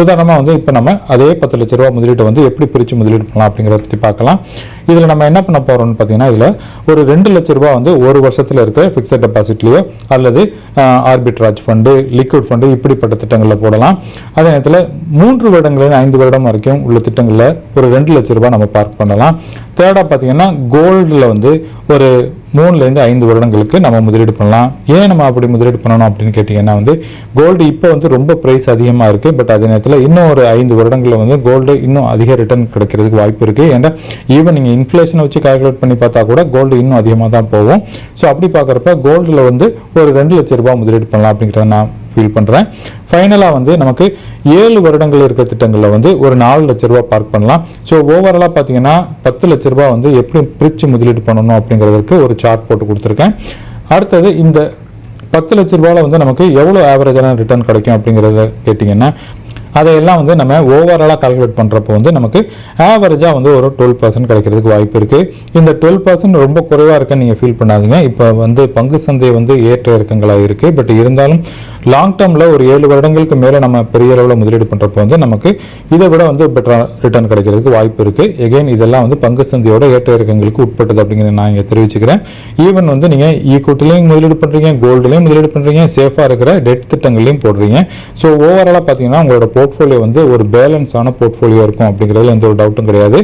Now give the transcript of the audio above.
உதாரணமாக வந்து இப்போ நம்ம அதே 10 லட்ச ரூபா முதலீட்டை வந்து எப்படி பிரித்து முதலீடு பண்ணலாம் அப்படிங்கிறத பற்றி பார்க்கலாம். இதில் நம்ம என்ன பண்ண போகிறோம்னு பார்த்தீங்கன்னா, இதில் ஒரு 2 லட்ச ரூபா வந்து ஒரு வருஷத்தில் இருக்கிற ஃபிக்ஸட் டெபாசிட்லையோ அல்லது ஆர்பிட்ராஜ் ஃபண்டு, லிக்விட் ஃபண்டு இப்படிப்பட்ட திட்டங்களில் போடலாம். அதே நேரத்தில் 3 வருடங்களில் 5 வருடம் வரைக்கும் உள்ள திட்டங்களில் ஒரு 2 லட்ச ரூபா நம்ம பார்க் பண்ணலாம். தேர்டாக பார்த்தீங்கன்னா கோல்டில் வந்து ஒரு 3லேருந்து 5 வருடங்களுக்கு நம்ம முதலீடு பண்ணலாம். ஏன் நம்ம அப்படி முதலீடு பண்ணணும் அப்படின்னு கேட்டிங்கன்னா, வந்து கோல்டு இப்போ வந்து ரொம்ப ப்ரைஸ் அதிகமாக இருக்குது. பட் அதே நேரத்தில் இன்னும் ஒரு 5 வருடங்களில் வந்து கோல்டு இன்னும் அதிக ரிட்டர்ன் கிடைக்கிறதுக்கு வாய்ப்பு இருக்குது. ஏன்னா ஈவன் நீங்கள் இன்ஃப்ளேஷனை வச்சு கால்குலேட் பண்ணி பார்த்தா கூட கோல்டு இன்னும் அதிகமாக தான் போகும். ஸோ அப்படி பார்க்குறப்ப கோல்டில் வந்து ஒரு 2 லட்ச ரூபா முதலீடு பண்ணலாம் அப்படிங்கிறத நான் ஃபீல் பண்ணுறேன். ஃபைனலாக வந்து நமக்கு 7 வருடங்கள் இருக்கிற திட்டங்களில் வந்து ஒரு 4 லட்ச ரூபா பார்க் பண்ணலாம். ஸோ ஓவராலாக பார்த்தீங்கன்னா 10 லட்ச ரூபா வந்து எப்படி பிரித்து முதலீடு பண்ணணும் அப்படிங்கிறதுக்கு ஒரு சார்ட் போட்டு கொடுத்துருக்கேன். அடுத்தது இந்த 10 லட்ச ரூபாயில் வந்து நமக்கு எவ்வளோ ஆவரேஜான ரிட்டர்ன் கிடைக்கும் அப்படிங்கிறத கேட்டிங்கன்னா, அதையெல்லாம் வந்து நம்ம ஓவராலாக கால்குலேட் பண்ணுறப்போ வந்து நமக்கு ஆவரேஜாக வந்து ஒரு 12% கிடைக்கிறதுக்கு வாய்ப்பு இருக்குது. இந்த 12% ரொம்ப குறைவாக இருக்குன்னு நீங்கள் ஃபீல் பண்ணாதீங்க. இப்போ வந்து பங்கு சந்தை வந்து ஏற்ற இறக்கங்களாக இருக்குது. பட் இருந்தாலும் லாங் டேர்மில் ஒரு 7 வருடங்களுக்கு மேலே நம்ம பெரிய அளவில் முதலீடு பண்ணுறப்போ வந்து நமக்கு இதை விட வந்து பெட்டர் ரிட்டர்ன் கிடைக்கிறதுக்கு வாய்ப்பு இருக்குது. எகெயின் இதெல்லாம் வந்து பங்கு சந்தையோட ஏற்ற இறக்கங்களுக்கு உட்பட்டது அப்படிங்கிறத நான் இங்கே தெரிவிச்சுக்கிறேன். ஈவன் வந்து நீங்கள் ஈக்விட்டிலையும் முதலீடு பண்ணுறீங்க, கோல்டுலையும் முதலீடு பண்ணுறீங்க, சேஃபாக இருக்கிற டெட் திட்டங்களையும் போடுறீங்க. ஸோ ஓவராலாக பார்த்தீங்கன்னா உங்களோட போர்ட்ஃபோலியோ வந்து ஒரு பேலன்ஸான போர்ட்ஃபோலியோ இருக்கும் அப்படிங்கிறதுல எந்த ஒரு டவுட்டும் கிடையாது.